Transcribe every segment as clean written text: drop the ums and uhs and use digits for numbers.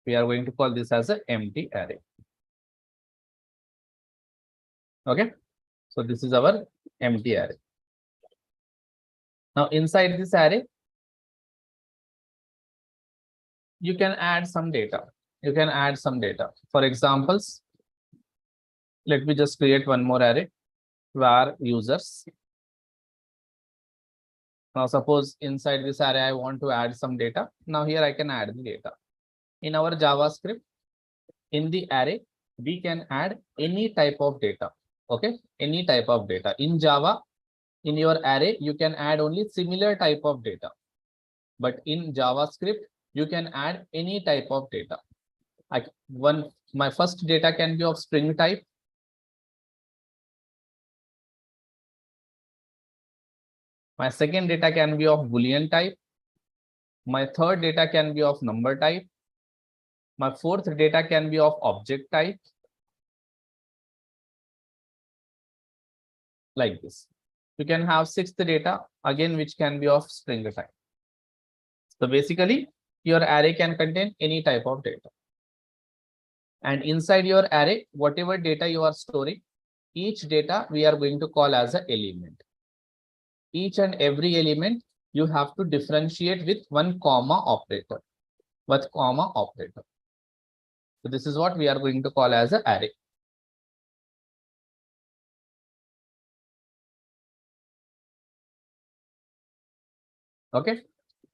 We are going to call this as an empty array. Okay, so this is our empty array. Now inside this array, you can add some data. You can add some data. For examples, let me just create one more array where users. Now suppose inside this array I want to add some data. Now here I can add the data. In our JavaScript, in the array, we can add any type of data. Okay, any type of data. In Java, in your array, you can add only similar type of data. But in JavaScript, you can add any type of data. My first data can be of string type. My second data can be of Boolean type. My third data can be of number type. My fourth data can be of object type. Like this. You can have sixth data again, which can be of string type. So basically, your array can contain any type of data. And inside your array, whatever data you are storing, each data we are going to call as an element. Each and every element you have to differentiate with one comma operator. With comma operator. So this is what we are going to call as an array. Okay.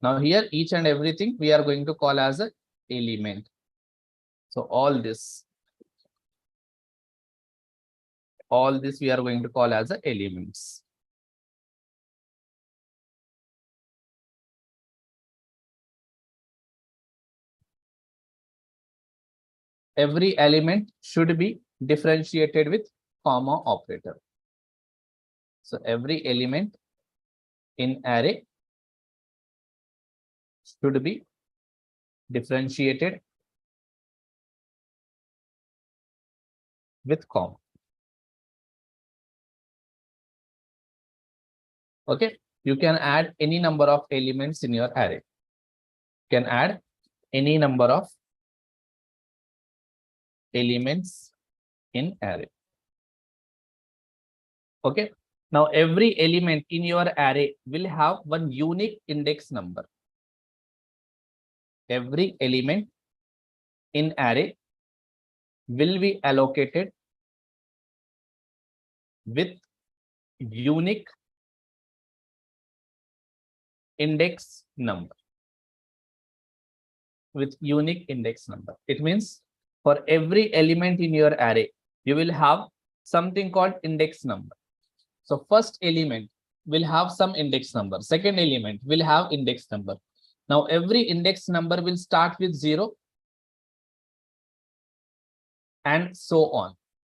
Now here each and everything we are going to call as an element. So all this we are going to call as an elements. Every element should be differentiated with comma operator. So every element in array should be differentiated with comma. Okay, you can add any number of elements in your array. You can add any number of elements in array. Okay, now every element in your array will have one unique index number. Every element in array will be allocated with unique index number. With unique index number. It means for every element in your array, you will have something called index number. So first element will have some index number. Second element will have index number. Now every index number will start with 0 and so on.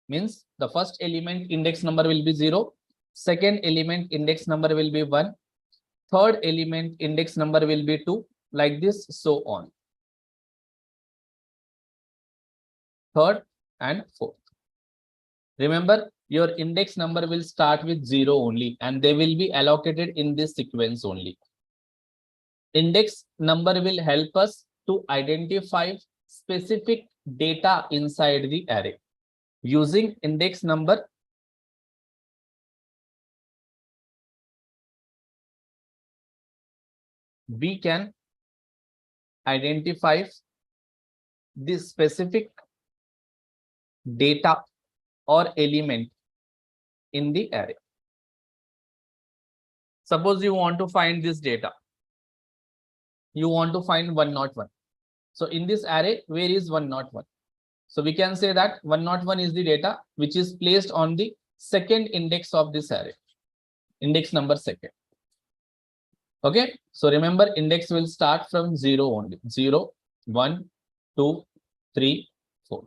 Means the first element index number will be 0. Second element index number will be 1. Third element index number will be 2. Like this, so on. Third and fourth. Remember, your index number will start with 0 only, and they will be allocated in this sequence only. Index number will help us to identify specific data inside the array. Using index number, we can identify this specific data or element in the array. Suppose you want to find this data. You want to find 101. So in this array, where is 101? So we can say that 101 is the data which is placed on the second index of this array. Index number second. Okay. So remember, index will start from 0 only. 0, 1, 2, 3, 4.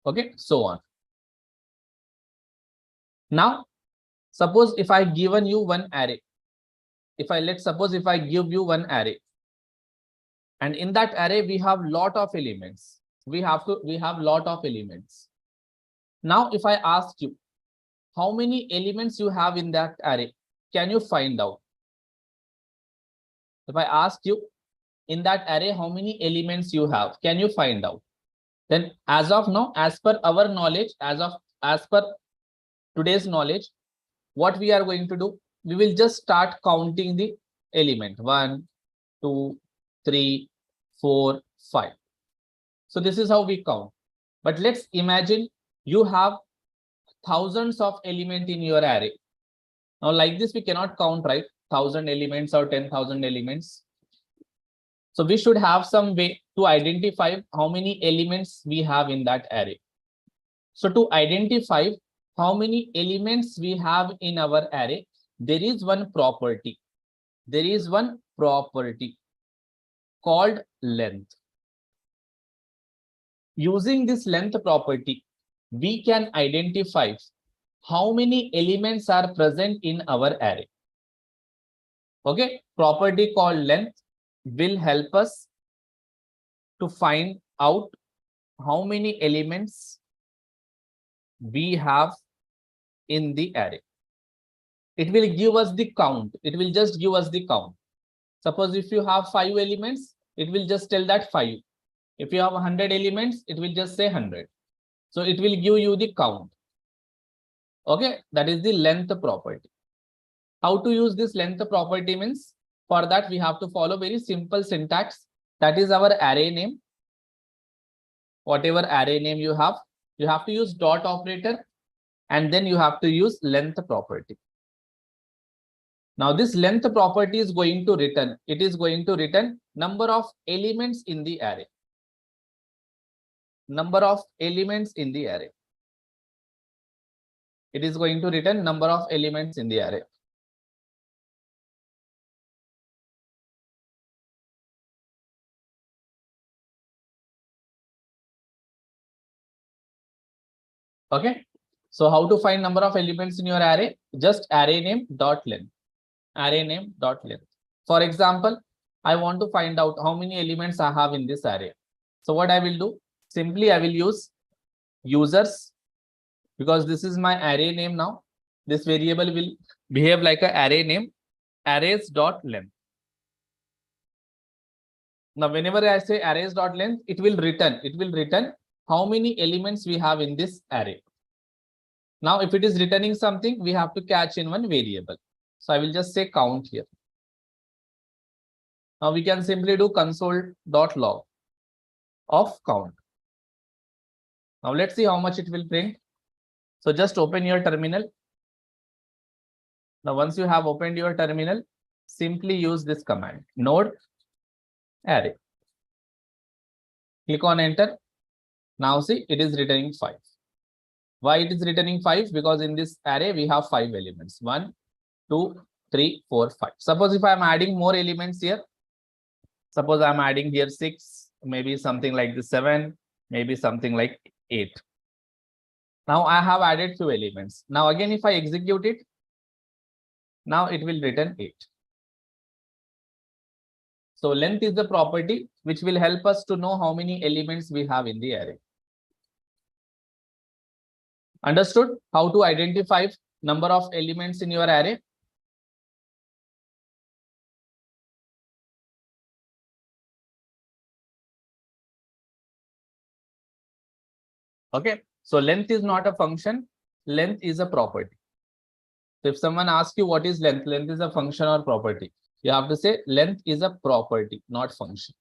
Okay, so on. Now, suppose if I given you one array, if I give you one array, and in that array we have lot of elements. We have lot of elements. Now, if I ask you how many elements you have in that array, can you find out? If I ask you in that array, how many elements you have, can you find out? Then as of now, as per our knowledge, as per today's knowledge, what we are going to do, we will just start counting the element 1, 2, 3, 4, 5. So this is how we count. But let's imagine you have thousands of elements in your array. Now like this, we cannot count, right? 1,000 elements or 10,000 elements. So we should have some way to identify how many elements we have in that array. So to identify how many elements we have in our array, there is one property. There is one property called length. Using this length property, we can identify how many elements are present in our array. Okay, property called length will help us to find out how many elements we have in the array. It will give us the count. It will just give us the count. Suppose if you have 5 elements, it will just tell that 5. If you have 100 elements, it will just say 100. So it will give you the count. Okay, that is the length property. How to use this length property means, for that we have to follow very simple syntax. That is our array name. Whatever array name you have to use dot operator, and then you have to use length property. Now this length property is going to return. It is going to return number of elements in the array. Number of elements in the array. It is going to return number of elements in the array. Okay. So how to find number of elements in your array? Just array name dot length. Array name dot length. For example, I want to find out how many elements I have in this array. So what I will do? Simply I will use users, because this is my array name now. This variable will behave like an array name, arrays dot length. Now whenever I say arrays dot length, it will return how many elements we have in this array. Now if it is returning something, we have to catch in one variable. So I will just say count here. Now we can simply do console.log of count. Now let's see how much it will print. So just open your terminal. Now once you have opened your terminal, simply use this command, node array. Click on enter. Now see, it is returning 5. Why it is returning 5? Because in this array we have 5 elements. 1, 2, 3, 4, 5. Suppose if I am adding more elements here, suppose I am adding here 6, maybe something like this 7, maybe something like 8. Now I have added few elements. Now again, if I execute it, now it will return 8. So length is the property which will help us to know how many elements we have in the array. Understood how to identify number of elements in your array? Okay, so length is not a function, length is a property. So if someone asks you what is length, length is a function or property. You have to say length is a property, not function.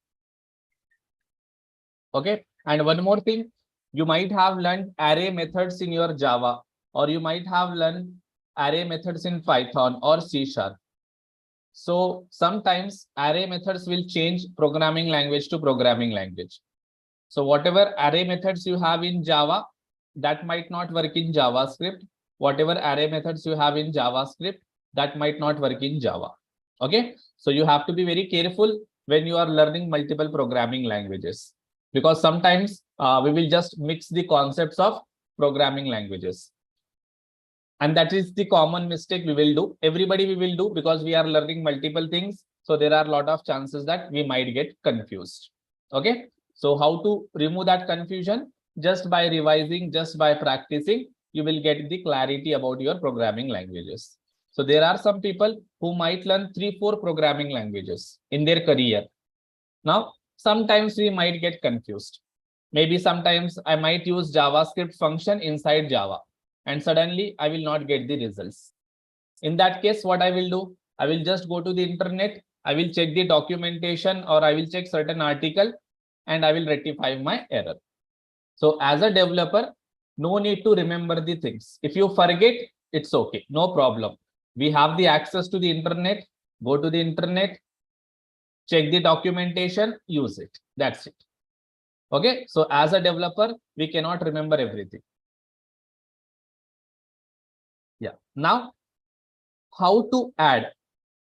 Okay, and one more thing, you might have learned array methods in your Java, or you might have learned array methods in Python or C#. So sometimes array methods will change programming language to programming language. So whatever array methods you have in Java, that might not work in JavaScript. Whatever array methods you have in JavaScript, that might not work in Java. Okay, so you have to be very careful when you are learning multiple programming languages, because sometimes we will just mix the concepts of programming languages. And that is the common mistake we will do. Everybody we will do, because we are learning multiple things. So there are a lot of chances that we might get confused. Okay, so how to remove that confusion? Just by revising, just by practicing, you will get the clarity about your programming languages. So there are some people who might learn 3-4 programming languages in their career. Now, sometimes we might get confused. Maybe sometimes I might use JavaScript function inside Java and suddenly I will not get the results. In that case, what I will do? I will just go to the internet. I will check the documentation or I will check certain article and I will rectify my error. So as a developer, no need to remember the things. If you forget, it's okay. No problem. We have the access to the internet. Go to the internet, check the documentation, use it. That's it. Okay. So as a developer, we cannot remember everything. Yeah. Now, how to add?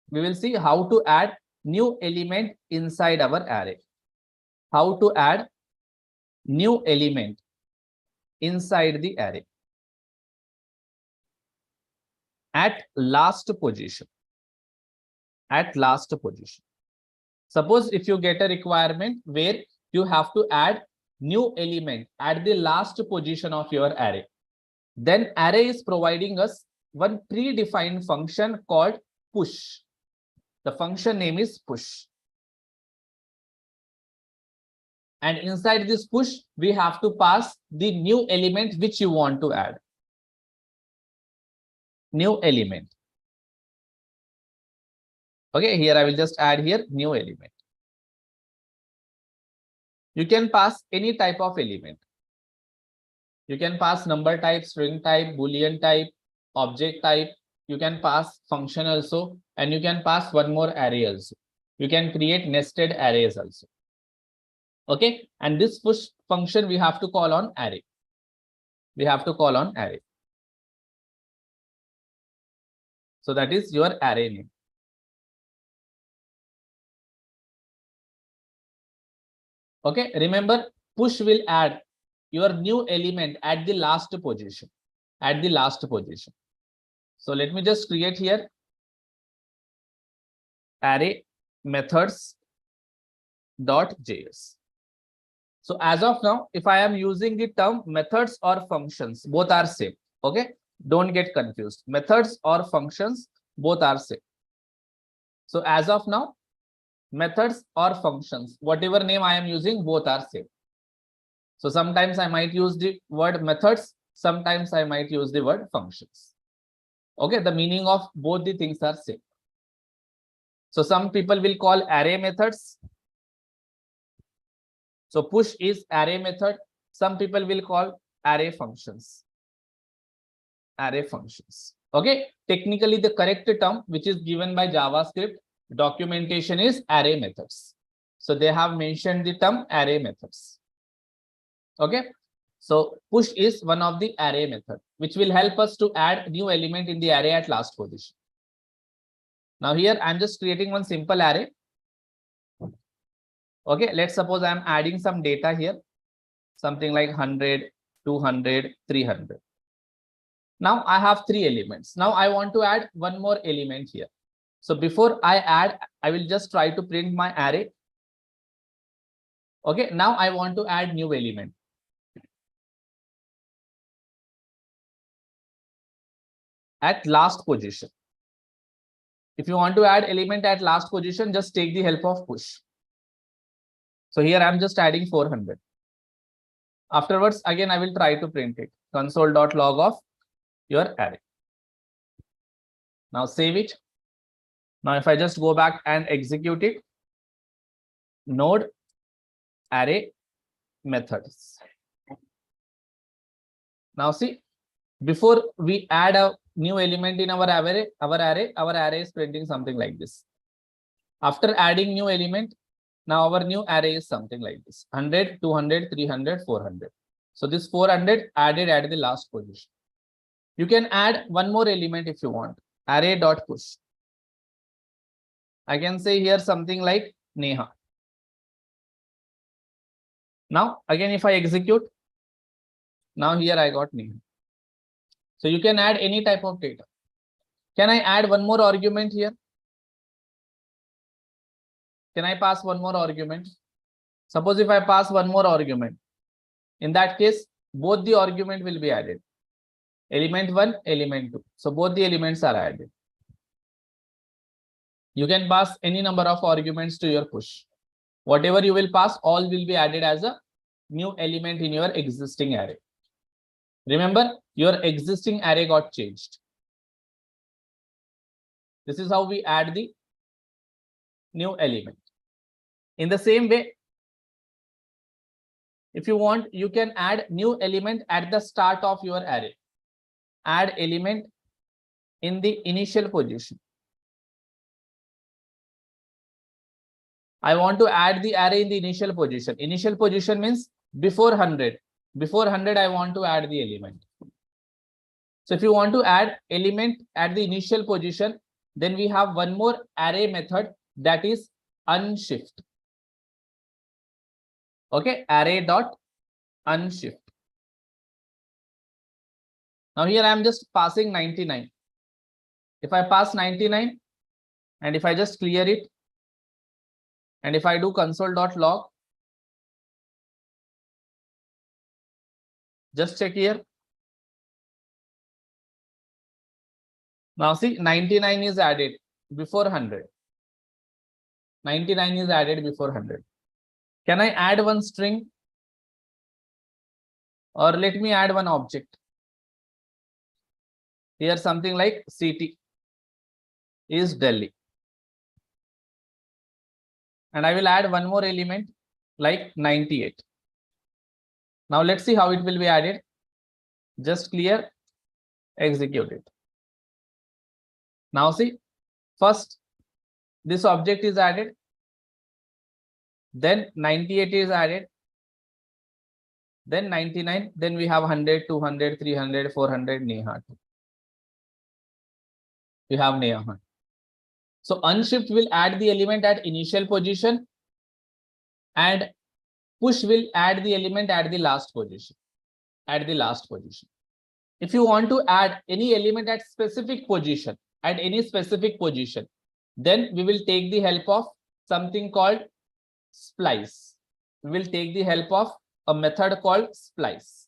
We will see how to add new element inside our array. How to add new element inside the array at last position. At last position. Suppose if you get a requirement where you have to add new element at the last position of your array, then array is providing us one predefined function called push. The function name is push. And inside this push, we have to pass the new element which you want to add. New element. Okay, here I will just add here new element. You can pass any type of element. You can pass number type, string type, boolean type, object type. You can pass function also, and you can pass one more array also. You can create nested arrays also. Okay, and this push function we have to call on array. We have to call on array. So that is your array name. Okay, remember push will add your new element at the last position. At the last position. So let me just create here array methods .js. So as of now, if I am using the term methods or functions, both are same. Okay, don't get confused. Methods or functions, both are same. So as of now, methods or functions, whatever name I am using, both are same. So sometimes I might use the word methods, sometimes I might use the word functions. Okay, the meaning of both the things are same. So some people will call array methods. So push is array method. Some people will call array functions. Array functions. Okay, technically the correct term which is given by JavaScript documentation is array methods. So they have mentioned the term array methods. Okay, so push is one of the array method which will help us to add new element in the array at last position. Now here I'm just creating one simple array. Okay, let's suppose I'm adding some data here, something like 100, 200, 300. Now I have 3 elements. Now I want to add one more element here. So before I add, I will just try to print my array. Okay, now I want to add new element. At last position. If you want to add element at last position, just take the help of push. So here I'm just adding 400. Afterwards, again, I will try to print it. Console.log of your array. Now save it. Now if I just go back and execute it, node array methods. Now see, before we add a new element in our array is printing something like this. After adding new element, now our new array is something like this: 100, 200, 300, 400. So this 400 added at the last position. You can add one more element if you want. Array.push. I can say here something like Neha. Now again, if I execute, now here I got Neha. So you can add any type of data. Can I add one more argument here? Can I pass one more argument? Suppose if I pass one more argument, in that case, both the argument will be added. Element 1, element 2. So both the elements are added. You can pass any number of arguments to your push. Whatever you will pass, all will be added as a new element in your existing array. Remember, your existing array got changed. This is how we add the new element. In the same way, if you want, you can add new element at the start of your array. Add element in the initial position. I want to add the array in the initial position. Initial position means before 100. Before 100, I want to add the element. So if you want to add element at the initial position, then we have one more array method, that is Unshift. Okay, array dot Unshift. Now here I am just passing 99. If I pass 99 and if I just clear it, and if I do console.log, just check here. Now see, 99 is added before 100. 99 is added before 100. Can I add one string? Or let me add one object. Here something like city is Delhi. And I will add one more element like 98. Now let's see how it will be added. Just clear, execute it. Now see, first this object is added, then 98 is added, then 99, then we have 100, 200, 300, 400, Neha. We have Neha. So Unshift will add the element at initial position and push will add the element at the last position. At the last position. If you want to add any element at specific position, at any specific position, then we will take the help of something called Splice. We will take the help of a method called Splice.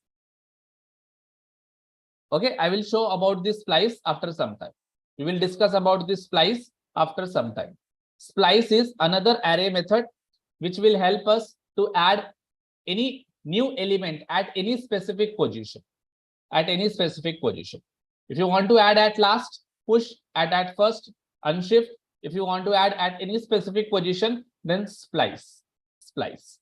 Okay, I will show about this Splice after some time. We will discuss about this Splice after some time. Splice is another array method which will help us to add any new element at any specific position. At any specific position. If you want to add at last, push, at first, Unshift. If you want to add at any specific position, then Splice. Splice.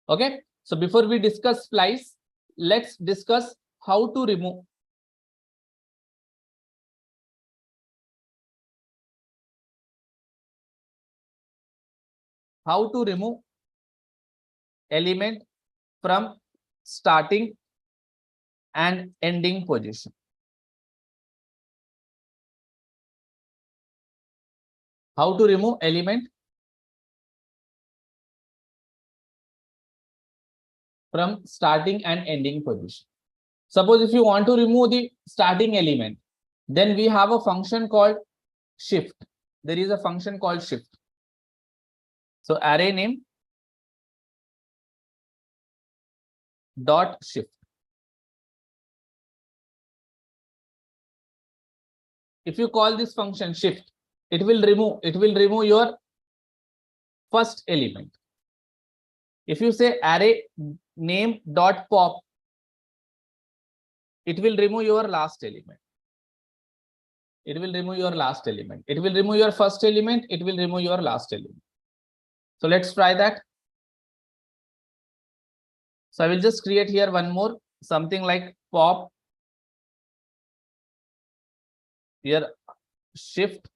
Okay. So before we discuss Splice, let's discuss how to remove. How to remove element from starting and ending position. How to remove element from starting and ending position. Suppose if you want to remove the starting element, then we have a function called shift. There is a function called shift. So array name dot shift. If you call this function shift, it will remove your first element. If you say array name dot pop, it will remove your last element. It will remove your last element. It will remove your first element. It will remove your last element. So let's try that. So I will just create here one more, something like pop here shift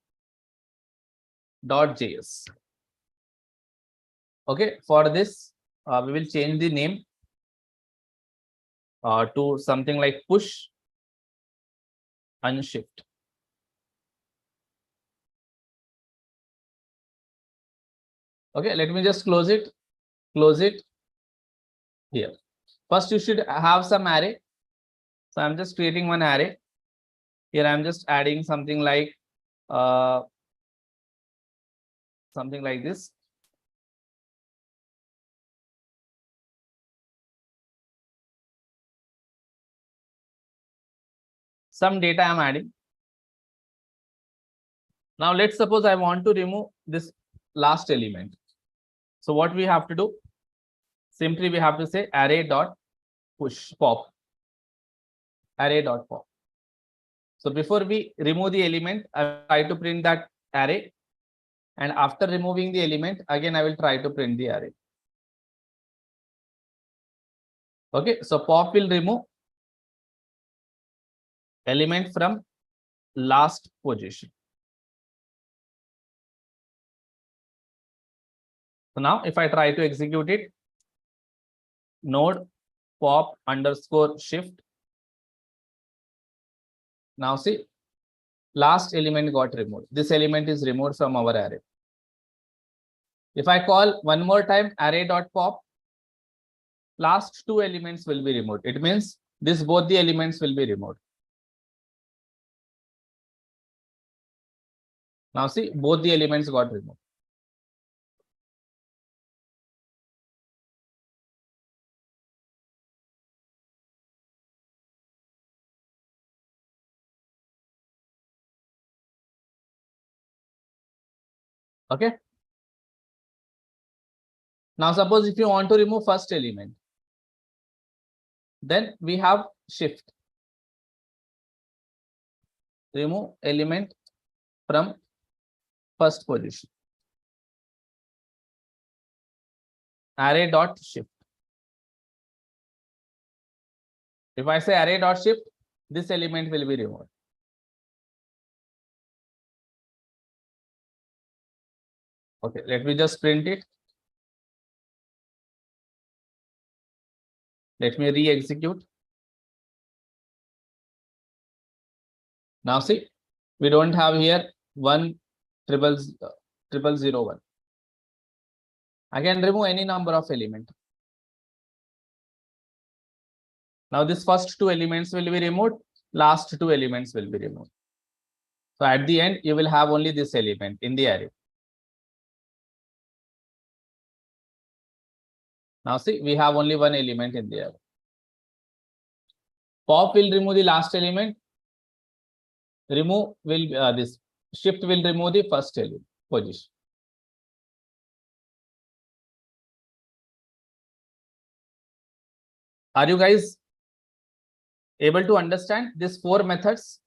.js. Okay, for this we will change the name to something like push Unshift. Okay, let me just close it. Close it here. First, you should have some array. So I'm just creating one array. Here I'm just adding something like this. Some data I'm adding Now let's suppose I want to remove this last element. So what we have to do? Simply we have to say array dot push pop. Array dot pop. So before we remove the element, I will try to print that array. And after removing the element, again I will try to print the array. Okay, so pop will remove element from last position. So now if I try to execute it, node pop underscore shift. Now see, last element got removed. This element is removed from our array. If I call one more time array dot pop, last two elements will be removed. It means this both the elements will be removed. Now see, both the elements got removed. Okay. Now suppose if you want to remove first element, then we have shift. Remove element from first position. Array dot shift. If I say array dot shift, this element will be removed. Okay, let me just print it. Let me re-execute. Now see, we don't have here 10001. I can remove any number of elements. Now this first two elements will be removed, last two elements will be removed. So at the end, you will have only this element in the array. Now see, we have only one element in the array. Pop will remove the last element. Remove will this shift will remove the first element position. Are you guys able to understand these four methods?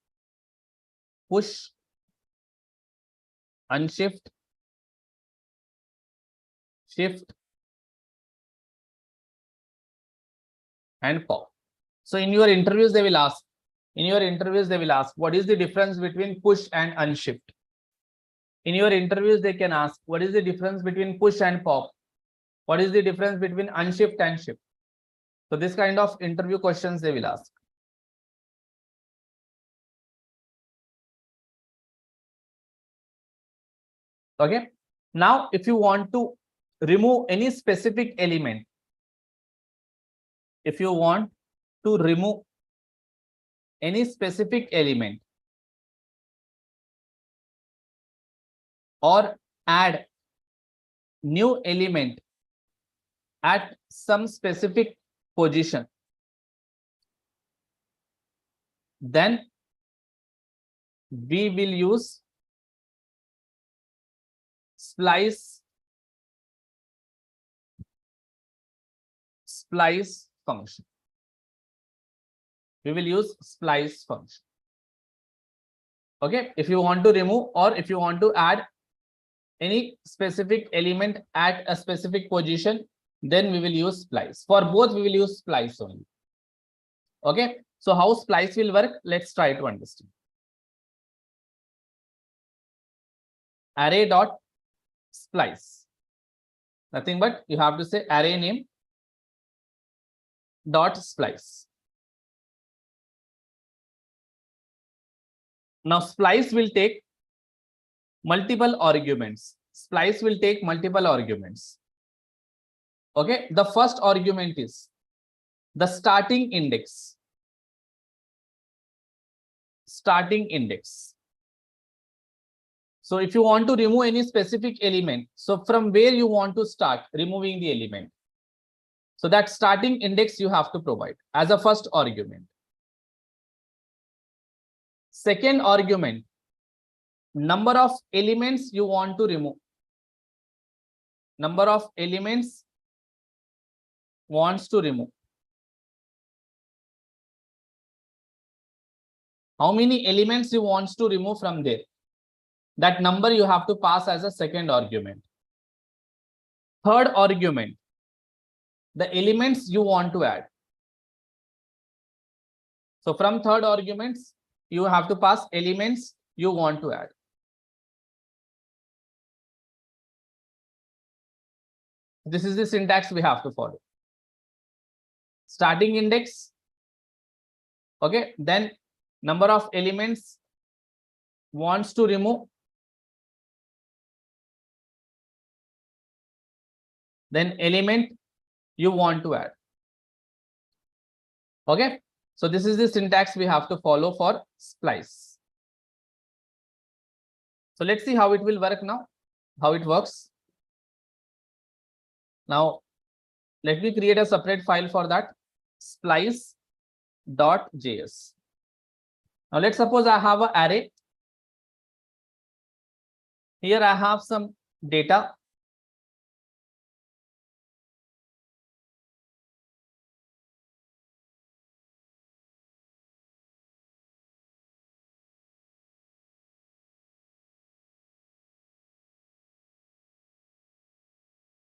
Push, unshift, shift, and pop. So in your interviews, they will ask. What is the difference between push and unshift? In your interviews, they can ask, what is the difference between push and pop? What is the difference between unshift and shift? So this kind of interview questions they will ask. Okay. Now, if you want to remove any specific element, or add new element at some specific position, then we will use Splice function. We will use Splice function. Okay, if you want to remove or if you want to add any specific element at a specific position, then we will use Splice. For both, we will use Splice only. Okay, so how Splice will work? Let's try to understand. Array dot splice. Nothing but you have to say array name dot splice. Now Splice will take multiple arguments. Okay, the first argument is the starting index. So if you want to remove any specific element, so from where you want to start removing the element, so that starting index you have to provide as a first argument. Second argument, number of elements you want to remove. Number of elements wants to remove. How many elements you wants to remove from there? That number you have to pass as a second argument. Third argument, the elements you want to add. So from third arguments, you have to pass elements you want to add. This is the syntax we have to follow. Starting index. Okay, then number of elements wants to remove. Then element you want to add. Okay, so this is the syntax we have to follow for Splice. So let's see how it will work now, how it works. Now, let me create a separate file for that, splice.js. Now, let's suppose I have an array. Here I have some data.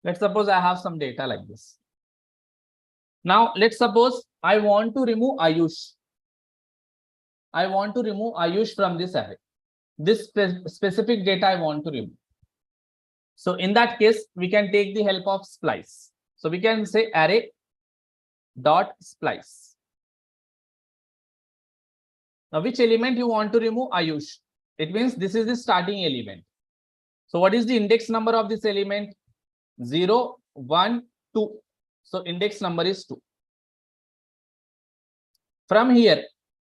Let's suppose I have some data like this. Now, let's suppose I want to remove Ayush. I want to remove Ayush from this array. This specific data I want to remove. So in that case, we can take the help of Splice. So we can say array dot splice. Now, which element you want to remove? Ayush. It means this is the starting element. So what is the index number of this element? 0, 1, 2. So index number is 2. From here,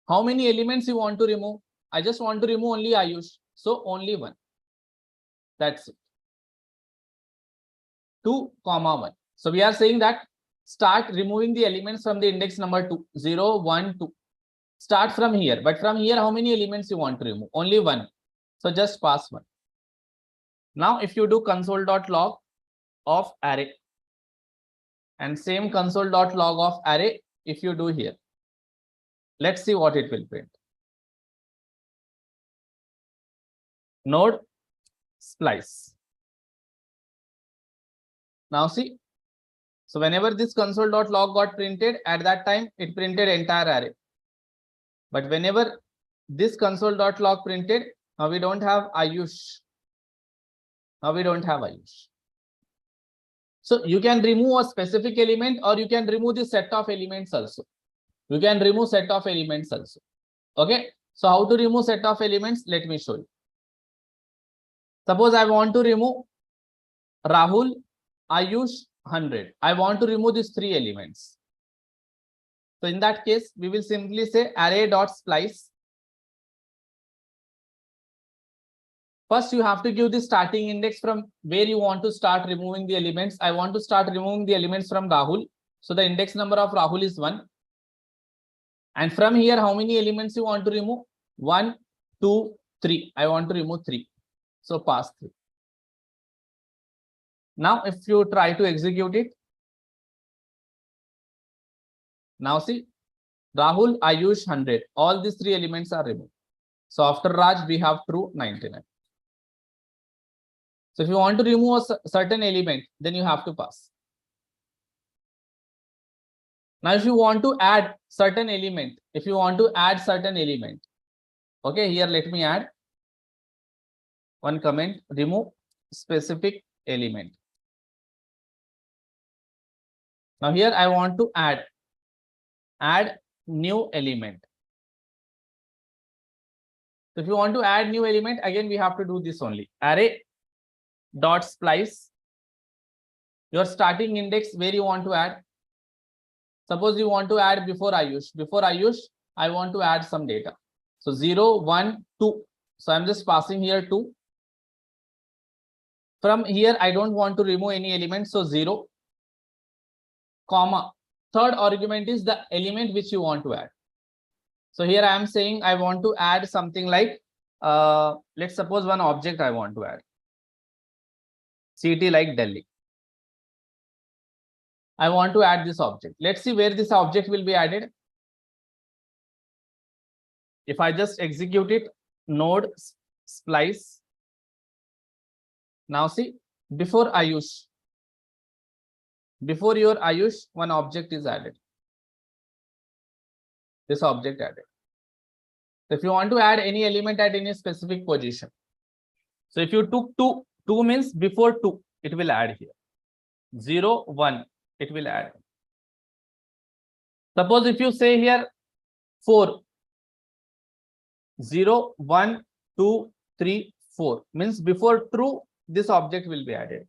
how many elements you want to remove? I just want to remove only Ayush. So only 1. That's it. 2, 1. So we are saying that start removing the elements from the index number 2. 0, 1, 2. Start from here. But from here, how many elements you want to remove? Only 1. So just pass 1. Now, if you do console.log of array and same console.log of array, if you do here, let's see what it will print. Node Splice. Now see, so whenever this console.log got printed, at that time it printed entire array. But whenever this console.log printed, now we don't have Ayush. Now we don't have Ayush. So you can remove a specific element or you can remove the set of elements also. You can remove set of elements also. Okay. So how to remove set of elements? Let me show you. Suppose I want to remove Rahul, Ayush, 100. I want to remove these 3 elements. So in that case, we will simply say array.splice. First, you have to give the starting index from where you want to start removing the elements. I want to start removing the elements from Rahul. So the index number of Rahul is 1. And from here, how many elements you want to remove? 1, 2, 3. I want to remove 3. So pass 3. Now, if you try to execute it, now see, Rahul, Ayush, 100. All these 3 elements are removed. So after Raj, we have true 99. So if you want to remove a certain element, then you have to pass. Now, if you want to add certain element, okay, here let me add one comment, remove specific element. Now here I want to add new element. So if you want to add new element, again we have to do this only. Array dot splice. Your starting index where you want to add. Suppose you want to add before Ayush. Before Ayush, I want to add some data. So 0, 1, 2. So I'm just passing here 2. From here, I don't want to remove any element. So 0, comma. Third argument is the element which you want to add. So here I am saying I want to add something like let's suppose one object I want to add. City like Delhi. I want to add this object. Let's see where this object will be added. If I just execute it, node splice. Now see, before Ayush, before your Ayush, one object is added. This object added. So if you want to add any element at any specific position. So if you took 2 means before 2, it will add here. 0, 1, it will add. Suppose if you say here 4, 0, 1, 2, 3, 4 means before true, this object will be added.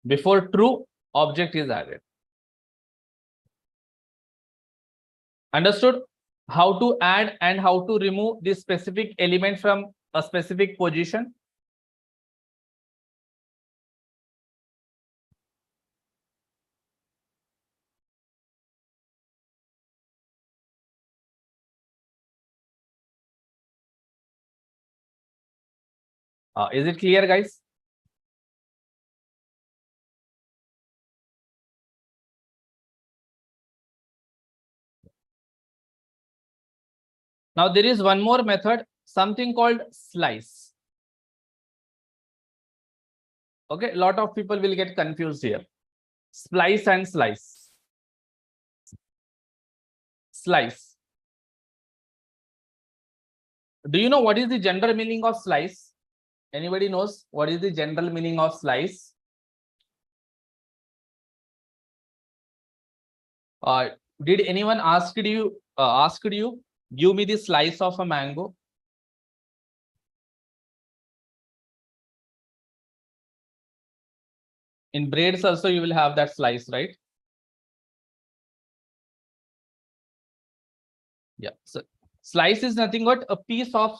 Before true, object is added. Understood how to add and how to remove this specific element from a specific position? Is it clear, guys? Now there is one more method, something called slice. Okay, a lot of people will get confused here. Splice and slice. Slice. Do you know what is the general meaning of slice? Anybody knows what is the general meaning of slice? Did anyone ask you give me the slice of a mango? In breads also you will have that slice, right? Yeah. So slice is nothing but a piece of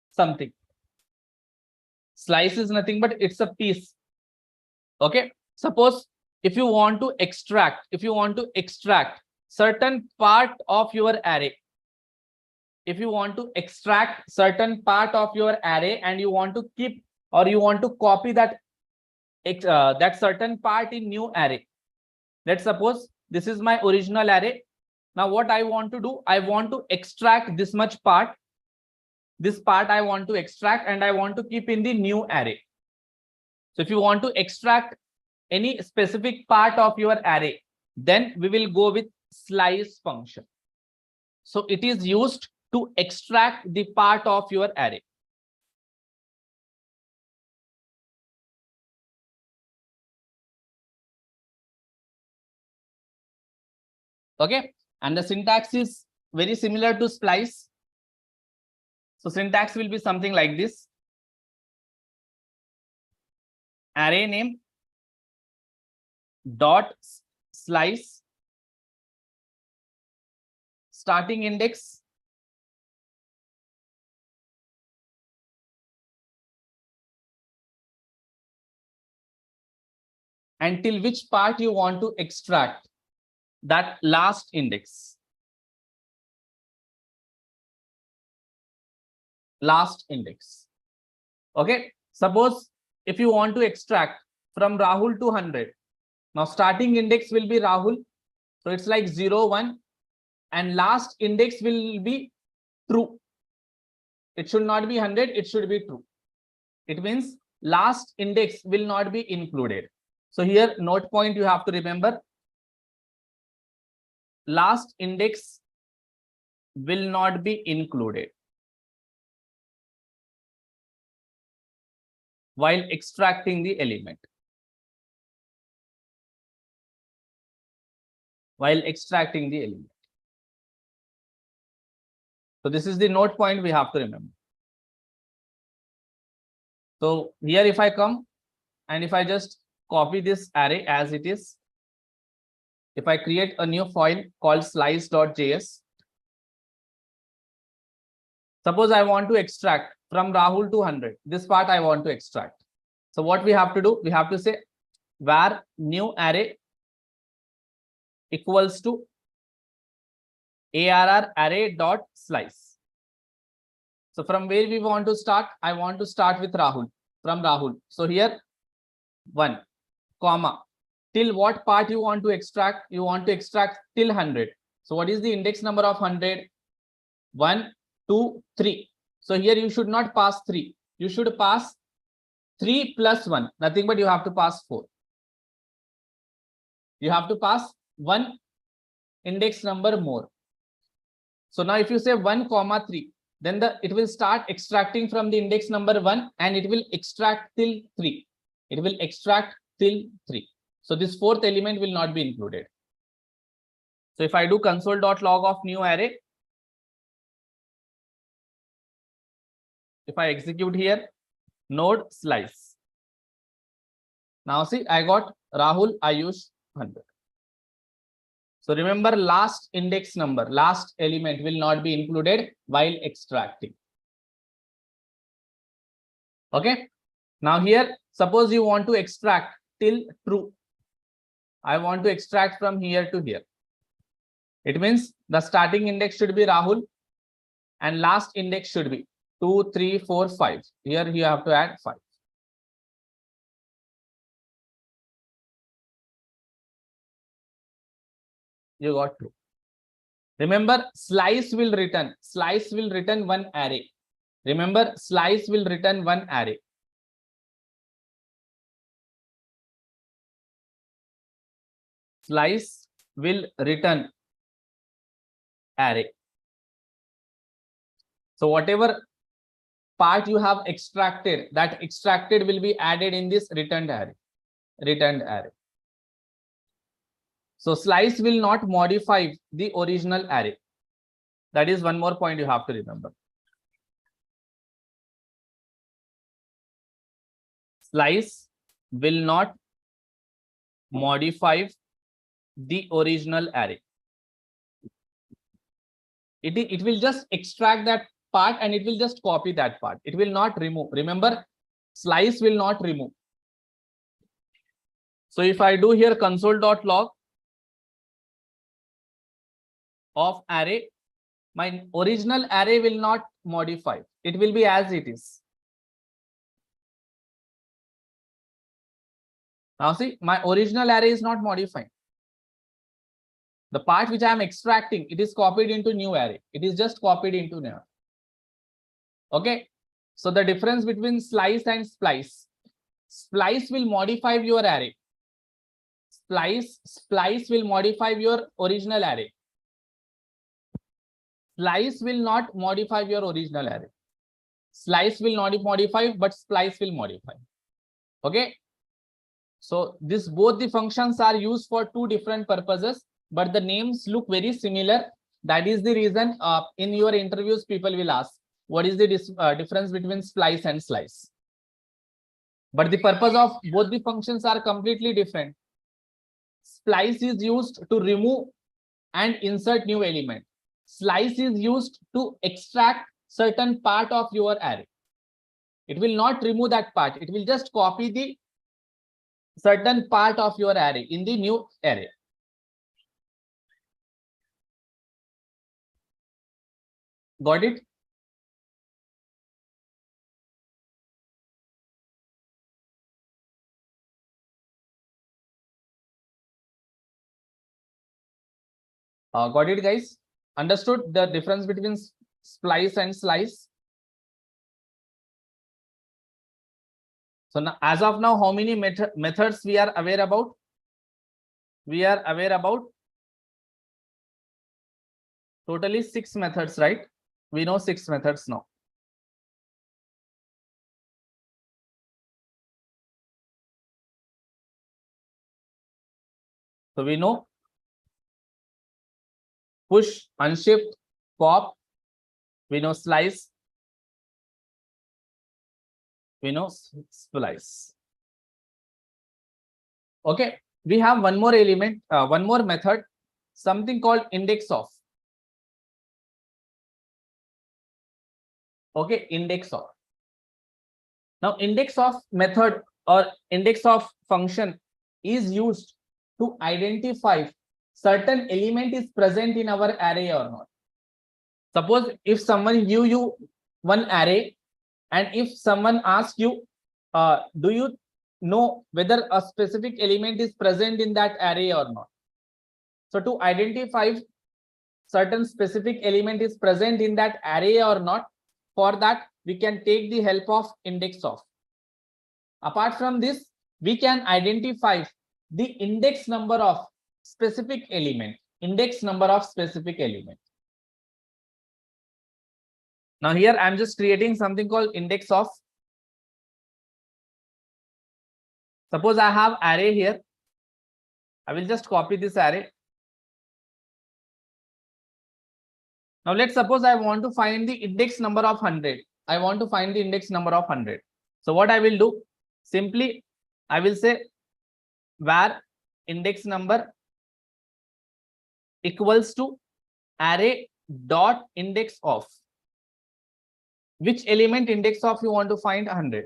something. Slice is nothing but it's a piece. Okay. Suppose if you want to extract certain part of your array, if you want to extract certain part of your array and you want to keep or you want to copy that certain part in new array. Let's suppose this is my original array. Now what I want to do, I want to extract this much part. This part I want to extract and I want to keep in the new array. So if you want to extract any specific part of your array, then we will go with slice function. So it is used to extract the part of your array. Okay, and the syntax is very similar to splice. So syntax will be something like this. Array name dot slice starting index until which part you want to extract, that last index. Last index. Okay. Suppose if you want to extract from Rahul to 100. Now starting index will be Rahul. So it's like 0, 1 and last index will be true. It should not be 100. It should be true. It means last index will not be included. So here note point you have to remember. Last index will not be included while extracting the element. While extracting the element. So this is the note point we have to remember. So here if I come and if I just copy this array as it is, if I create a new file called slice.js, suppose I want to extract from Rahul to 100. This part I want to extract. So what we have to do, we have to say var new array equals to ARR array dot slice. So from where we want to start? I want to start with Rahul, from Rahul. So here 1, comma, till what part you want to extract? You want to extract till 100. So what is the index number of 100? 1, 2, 3. So here you should not pass 3. You should pass 3 plus 1. Nothing but you have to pass 4. You have to pass 1 index number more. So now if you say 1 comma 3, then it will start extracting from the index number 1 and it will extract till 3. It will extract till 3. So this fourth element will not be included. So if I do console.log of new array, if I execute here, node slice. Now see, I got Rahul, Ayush, 100. So remember, last index number, last element will not be included while extracting. Okay. Now here, suppose you want to extract till true. I want to extract from here to here. It means the starting index should be Rahul and last index should be 2, 3, 4, 5. Here you have to add 5. You got true. Remember, slice will return one array. Remember, slice will return one array. Slice will return array. So whatever part you have extracted, that extracted will be added in this returned array. So slice will not modify the original array. That is one more point you have to remember. Slice will not modify the original array. It will just extract that part and it will just copy that part. It will not remove. Remember, slice will not remove. So if I do here console.log of array, my original array will not modify. It will be as it is. Now see, my original array is not modifying. The part which I am extracting, it is copied into new array. It is just copied into new. Okay. So the difference between slice and splice. Splice will modify your array. Splice will modify your original array. Slice will not modify your original array. Slice will not modify, but splice will modify. Okay. So both the functions are used for two different purposes, but the names look very similar. That is the reason in your interviews, people will ask, what is the difference between splice and slice? But the purpose of both the functions are completely different. Splice is used to remove and insert new element. Slice is used to extract certain part of your array. It will not remove that part. It will just copy the certain part of your array in the new array. Got it? Got it, guys? Understood the difference between splice and slice? So now, as of now, how many methods we are aware about? We are aware about totally 6 methods, right? We know 6 methods now. So we know push, unshift, pop. We know slice. We know splice. Okay, we have one more element, one more method, something called IndexOf. Okay, IndexOf. Now, IndexOf method or IndexOf function is used to identify certain element is present in our array or not. Suppose if someone give you one array, and if someone asks you, do you know whether a specific element is present in that array or not? So to identify certain specific element is present in that array or not, for that we can take the help of IndexOf. Apart from this, we can identify the index number of specific element, index number of specific element. Now here I'm just creating something called IndexOf. Suppose I have array here. I will just copy this array. Now let's suppose I want to find the index number of 100. I want to find the index number of 100. So what I will do, simply I will say var index number equals to array dot index of. Which element index of you want to find? 100.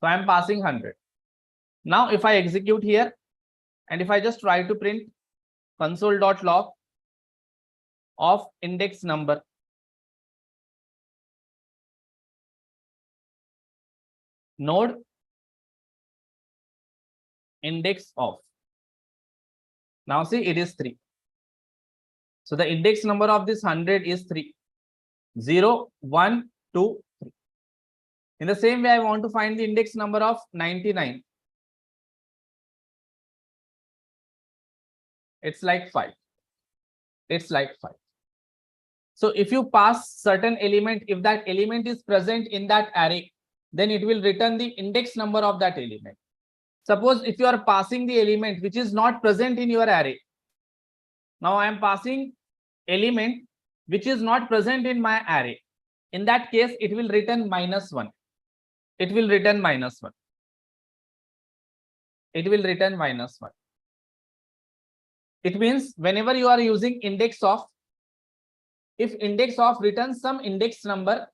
So I am passing 100. Now if I execute here, and if I just try to print console.log of index number, node index of. Now see, it is 3. So the index number of this 100 is 3. 0, 1, 2, 3. In the same way, I want to find the index number of 99. It's like 5. It's like 5. So if you pass certain element, if that element is present in that array, then it will return the index number of that element. Suppose if you are passing the element which is not present in your array. Now I am passing element which is not present in my array. In that case, it will return -1. It will return -1. It will return -1. It means whenever you are using IndexOf, if IndexOf returns some index number,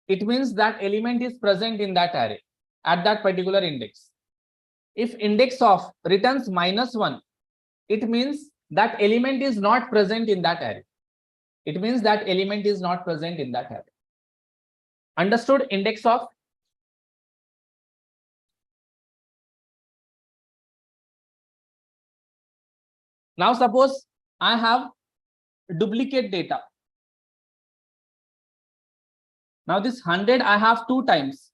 it means that element is present in that array at that particular index. If IndexOf returns -1, it means that element is not present in that array. It means that element is not present in that array. Understood IndexOf? Now suppose I have duplicate data. Now this 100 I have 2 times.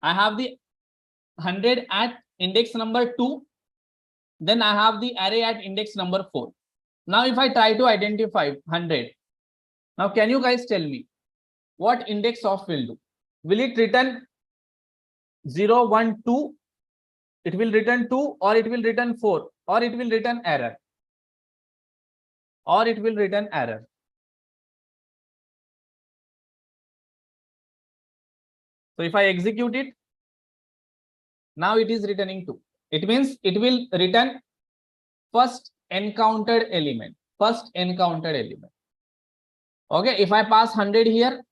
I have the 100 at index number 2. Then I have the array at index number 4. Now if I try to identify 100, now can you guys tell me what IndexOf will do? Will it return 0, 1, 2? It will return 2, or it will return 4, or it will return error, or it will return error. So if I execute it, now it is returning 2. It means it will return first encountered element. First encountered element. Okay, if I pass 100 here,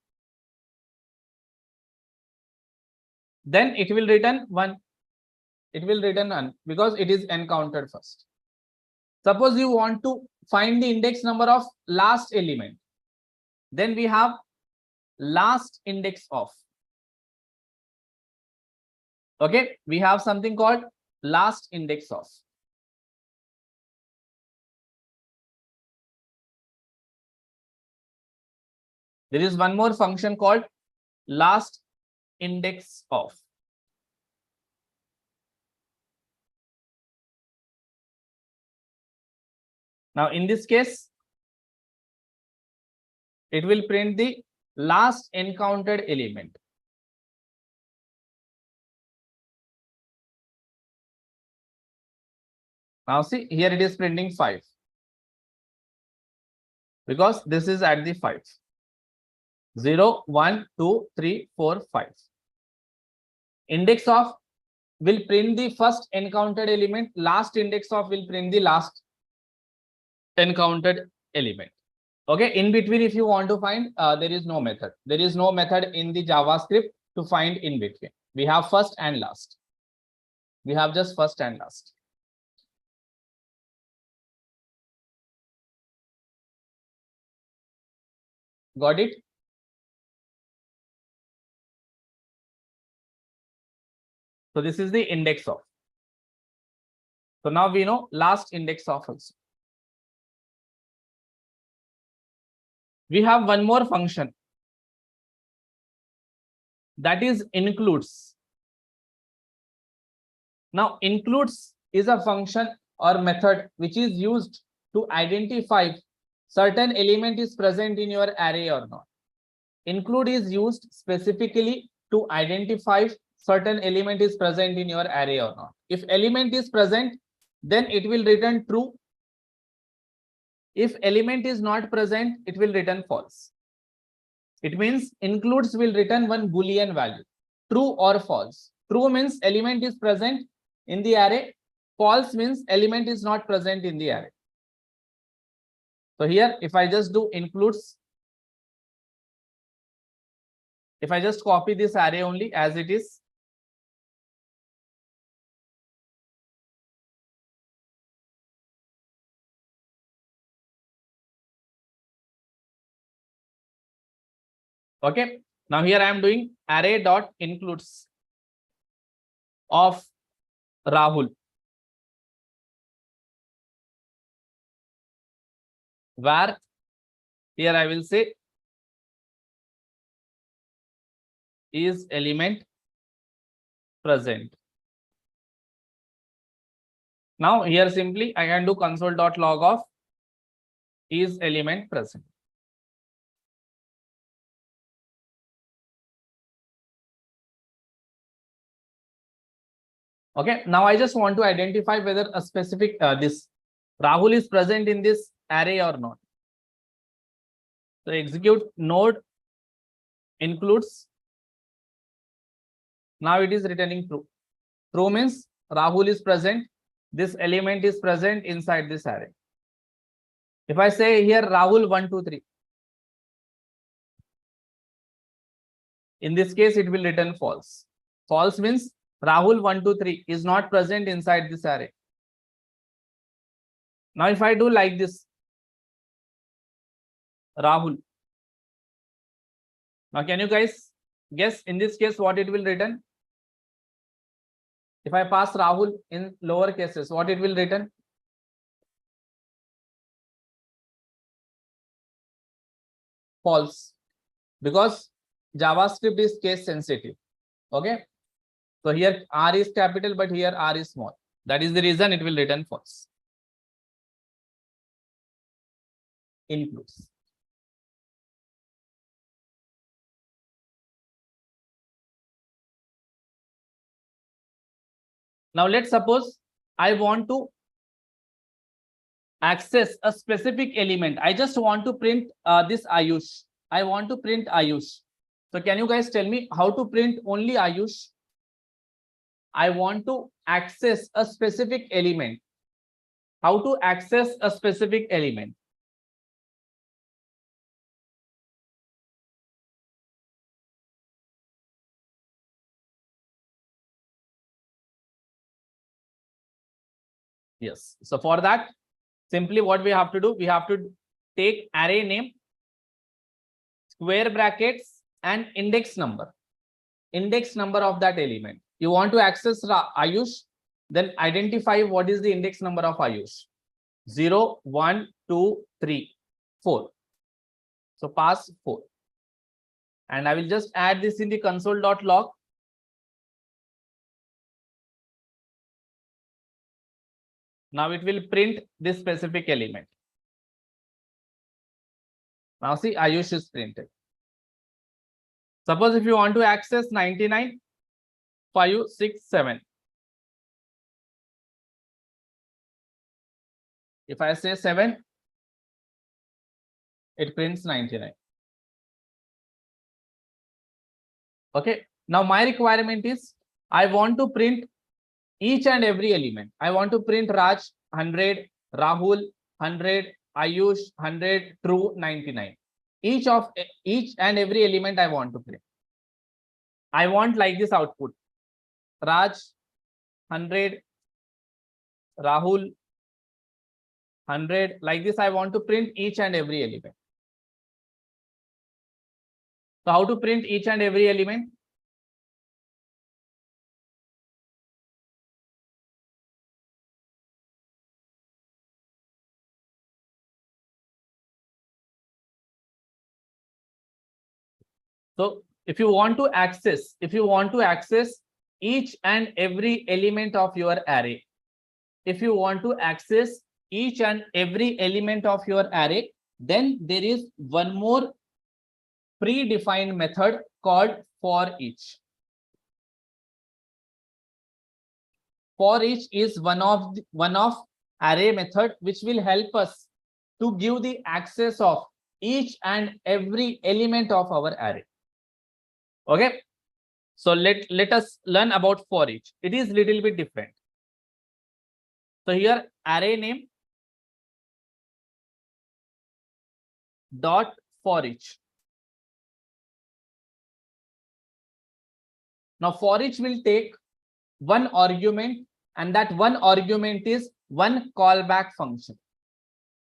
then it will return 1. It will return 1 because it is encountered first. Suppose you want to find the index number of last element, then we have last index of. Okay, we have something called last index of. There is one more function called last index of. Now in this case, it will print the last encountered element. Now see, here it is printing 5. Because this is at the 5. 0, 1, 2, 3, 4, 5. Index of will print the first encountered element. Last index of will print the last encountered element. Okay, in between, if you want to find, there is no method. There is no method in the JavaScript to find in between. We have first and last. We have just first and last. Got it? So this is the index of. So now we know last index of also. We have one more function, that is includes. Now includes is a function or method which is used to identify certain element is present in your array or not. Include is used specifically to identify certain element is present in your array or not. If element is present, then it will return true. If element is not present, it will return false. It means includes will return one Boolean value, true or false. True means element is present in the array. False means element is not present in the array. So here, if I just do includes, if I just copy this array only as it is, okay. Now here I am doing array dot includes of Rahul, where here I will say is element present. Now here simply I can do console.log of is element present. Okay, now I just want to identify whether a specific this Rahul is present in this array or not. So execute node includes. Now it is returning true. True means Rahul is present. This element is present inside this array. If I say here Rahul 1, 2, 3, in this case it will return false. False means Rahul 1, 2, 3 is not present inside this array. Now if I do like this, Rahul. Now can you guys guess in this case what it will return? If I pass Rahul in lower cases, what it will return? False, because JavaScript is case sensitive. Okay. So here R is capital, but here R is small. That is the reason it will return false. Includes. Now let's suppose I want to access a specific element. I just want to print this Ayush. I want to print Ayush. So can you guys tell me how to print only Ayush? I want to access a specific element. How to access a specific element? Yes. So for that, simply what we have to do, we have to take array name, square brackets, and index number. Index number of that element. You want to access Ayush, then identify what is the index number of Ayush. 0, 1, 2, 3, 4. So pass 4. And I will just add this in the console.log. Now it will print this specific element. Now see, Ayush is printed. Suppose if you want to access 99, 5, 6, 7. If I say 7, it prints 99. Okay. Now my requirement is I want to print each and every element. I want to print Raj 100, Rahul 100, Ayush 100, true 99. Each and every element I want to print. I want like this output. Raj 100, Rahul 100. Like this I want to print each and every element. So how to print each and every element? So if you want to access each and every element of your array, if you want to access each and every element of your array, then there is one more predefined method called ForEach. ForEach is one of array method which will help us to give the access of each and every element of our array. Okay, so let us learn about ForEach. It is little bit different. So here array name dot ForEach. Now ForEach will take one argument, and that one argument is one callback function.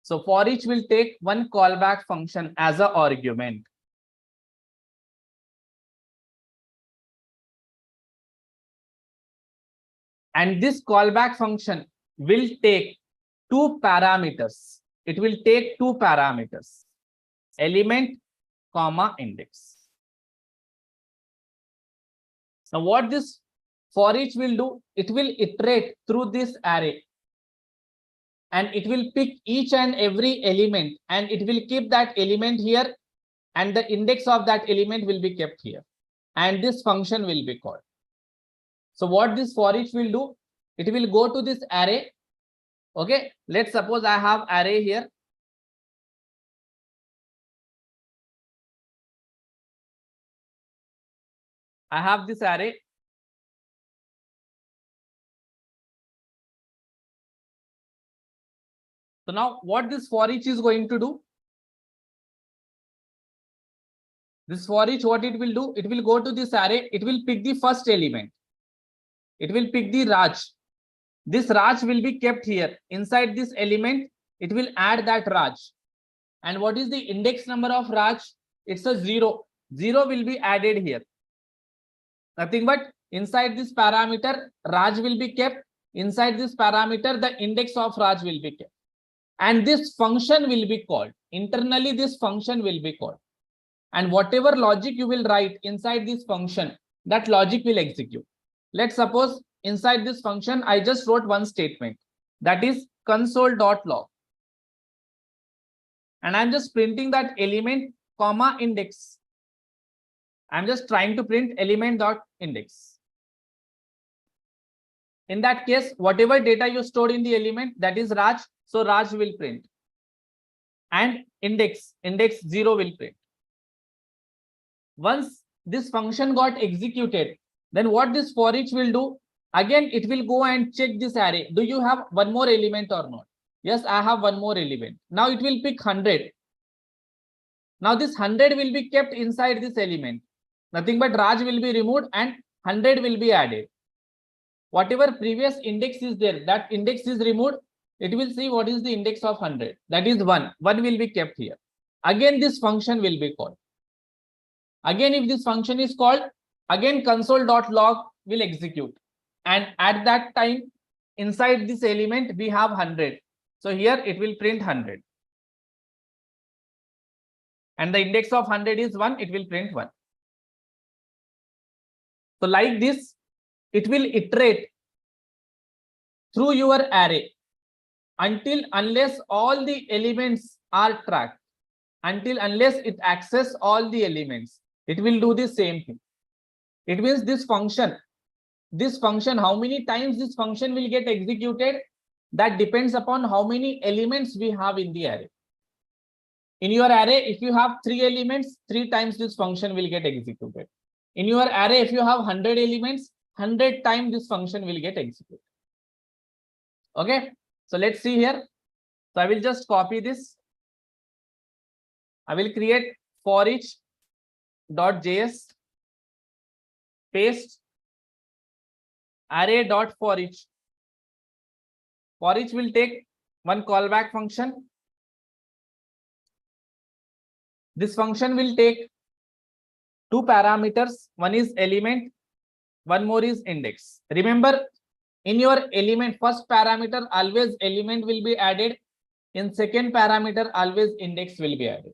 So ForEach will take one callback function as an argument. And this callback function will take two parameters. It will take two parameters, element, comma, index. Now what this ForEach will do, it will iterate through this array, and it will pick each and every element, and it will keep that element here, and the index of that element will be kept here, and this function will be called. So what this ForEach will do, it will go to this array. Okay, let's suppose I have array here. I have this array. So now what this ForEach is going to do? This ForEach, what it will do? It will go to this array. It will pick the first element. It will pick the Raj. This Raj will be kept here. Inside this element, it will add that Raj. And what is the index number of Raj? It's a 0. 0 will be added here. Nothing but inside this parameter, Raj will be kept. Inside this parameter, the index of Raj will be kept. And this function will be called. Internally, this function will be called. And whatever logic you will write inside this function, that logic will execute. Let's suppose inside this function, I just wrote one statement, that is console.log. And I'm just printing that element, comma, index. I'm just trying to print element dot index. In that case, whatever data you stored in the element, that is Raj, so Raj will print. And index 0 will print. Once this function got executed, then what this ForEach will do, again it will go and check this array. Do you have one more element or not? Yes, I have one more element. Now it will pick 100. Now this 100 will be kept inside this element. Nothing but Raj will be removed and 100 will be added. Whatever previous index is there, that index is removed. It will see what is the index of 100. That is 1. 1 will be kept here. Again this function will be called. Again, if this function is called, again console.log will execute. And at that time, inside this element, we have 100. So here it will print 100. And the index of 100 is 1, it will print 1. So like this, it will iterate through your array unless all the elements are tracked, unless it accesses all the elements. It will do the same thing. It means this function, how many times this function will get executed, that depends upon how many elements we have in the array. In your array, if you have 3 elements, 3 times this function will get executed. In your array, if you have 100 elements, 100 times this function will get executed. Okay, so let's see here. So I will just copy this. I will create ForEach.js, paste array.forEach. ForEach will take one callback function. This function will take two parameters. One is element, one more is index. Remember, in your element, first parameter, always element will be added. In second parameter, always index will be added.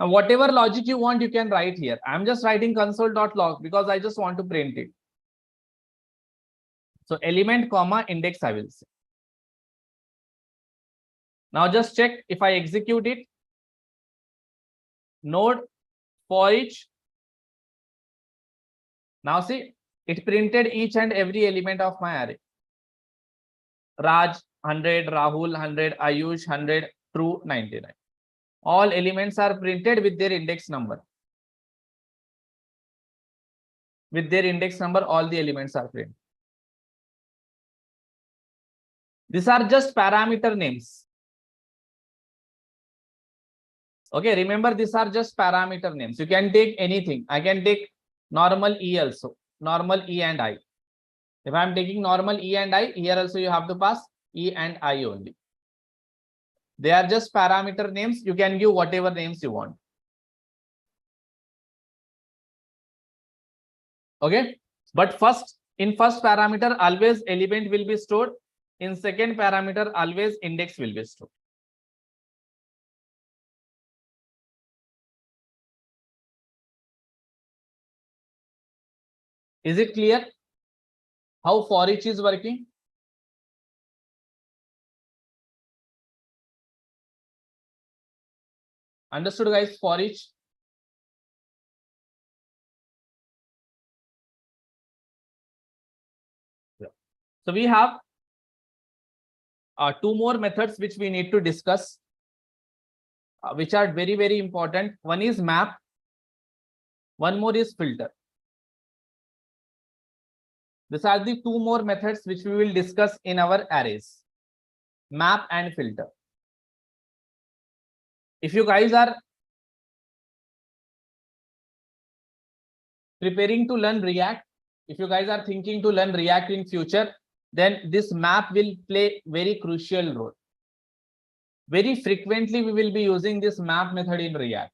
Now, whatever logic you want, you can write here. I'm just writing console.log because I just want to print it. So element comma index I will say. Now just check if I execute it. Node ForEach. Now see, it printed each and every element of my array. Raj 100, Rahul 100, Ayush 100, True 99. All elements are printed with their index number. With their index number, all the elements are printed. These are just parameter names. Okay, remember these are just parameter names. You can take anything. I can take normal E also, normal E and I. If I'm taking normal E and I, here also you have to pass E and I only. They are just parameter names. You can give whatever names you want. Okay, but in first parameter, always element will be stored. In second parameter, always index will be stored. Is it clear how ForEach is working? Understood, guys? ForEach. Yeah. So we have two more methods which we need to discuss, which are very, very important. One is map. One more is filter. These are the two more methods which we will discuss in our arrays, map and filter. If you guys are preparing to learn React, if you guys are thinking to learn React in future, then this map will play very crucial role. Very frequently, we will be using this map method in React.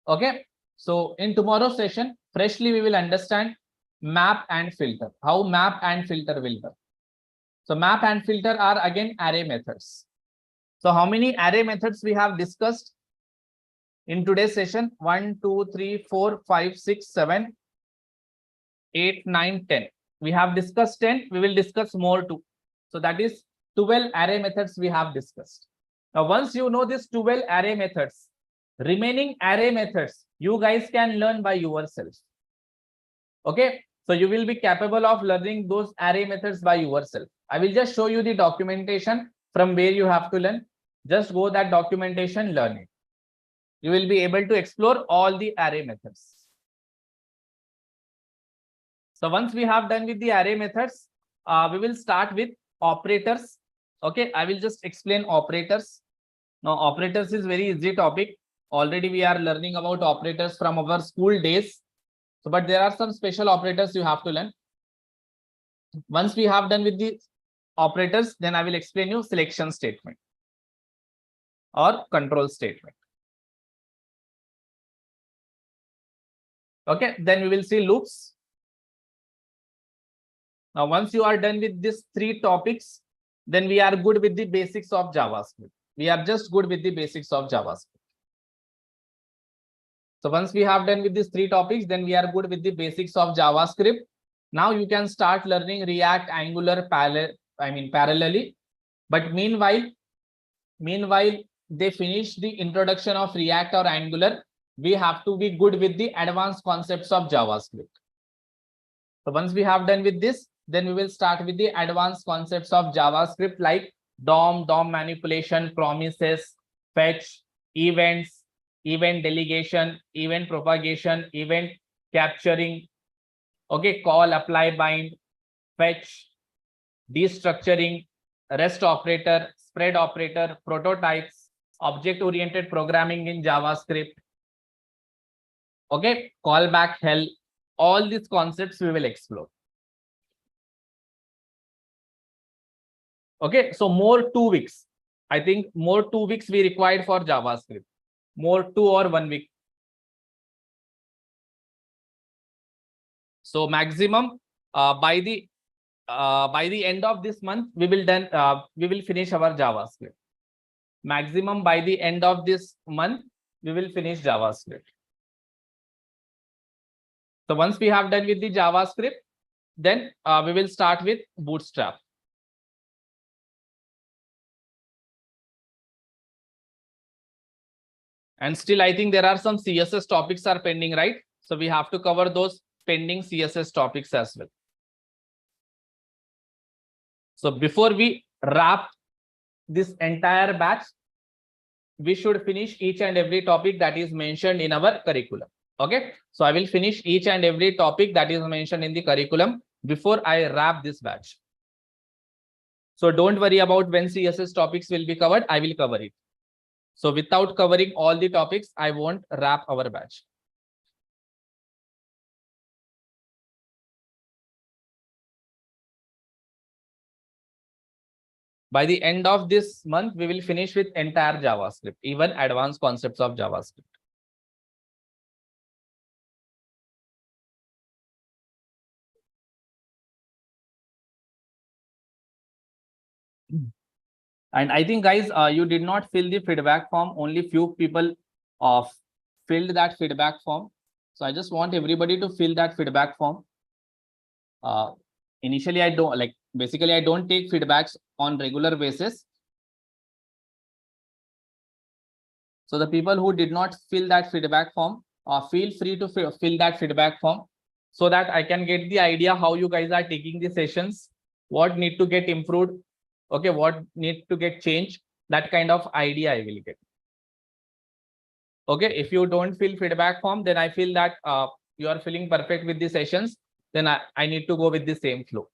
Okay, so in tomorrow's session, freshly we will understand map and filter, how map and filter will work. So map and filter are again array methods. So how many array methods we have discussed in today's session? 1, 2, 3, 4, 5, 6, 7, 8, 9, 10. We have discussed 10. We will discuss more too. So that is 12 array methods we have discussed. Now, once you know these 12 array methods, remaining array methods, you guys can learn by yourselves. Okay, so you will be capable of learning those array methods by yourself. I will just show you the documentation from where you have to learn. Just go that documentation, learn it. You will be able to explore all the array methods. So once we have done with the array methods, we will start with operators. Okay, I will just explain operators. Now, operators is very easy topic. Already we are learning about operators from our school days. So, but there are some special operators you have to learn. Once we have done with the operators, then I will explain you selection statement or control statement. Okay, then we will see loops. Now, once you are done with these three topics, then we are good with the basics of JavaScript. We are just good with the basics of JavaScript. So once we have done with these three topics, then we are good with the basics of JavaScript. Now you can start learning React, Angular, parallelly. But meanwhile, they finish the introduction of React or Angular, we have to be good with the advanced concepts of JavaScript. So once we have done with this, then we will start with the advanced concepts of JavaScript like DOM manipulation, promises, fetch, events, event delegation, event propagation, event capturing, okay, call, apply, bind, fetch, destructuring, REST operator, spread operator, prototypes, object-oriented programming in JavaScript, okay, callback, hell, all these concepts we will explore. Okay, so more 2 weeks. I think more 2 weeks we required for JavaScript. More 2 or 1 week. So maximum by the end of this month, we will finish our JavaScript. Maximum by the end of this month, we will finish JavaScript. So once we have done with the JavaScript, then we will start with Bootstrap. And still, I think there are some CSS topics are pending, right? So we have to cover those pending CSS topics as well. So before we wrap this entire batch, we should finish each and every topic that is mentioned in our curriculum. Okay, so I will finish each and every topic that is mentioned in the curriculum before I wrap this batch. So don't worry about when CSS topics will be covered. I will cover it. So without covering all the topics, I won't wrap our batch. By the end of this month, we will finish with entire JavaScript, even advanced concepts of JavaScript. And I think, guys, you did not fill the feedback form. Only few people filled that feedback form. So I just want everybody to fill that feedback form. Initially, I don't basically, I don't take feedbacks on regular basis. So the people who did not fill that feedback form, feel free to fill that feedback form so that I can get the idea how you guys are taking the sessions, what need to get improved, okay, what need to get changed. That kind of idea I will get. Okay, if you don't fill feedback form, then I feel that you are feeling perfect with the sessions, then I need to go with the same flow.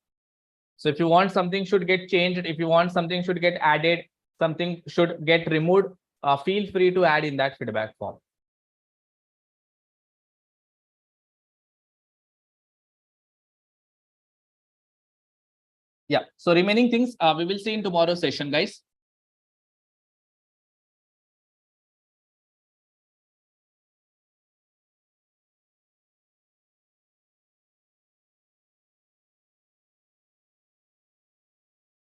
So if you want something should get changed, if you want something should get added, something should get removed, feel free to add in that feedback form. Yeah, so remaining things we will see in tomorrow's session, guys.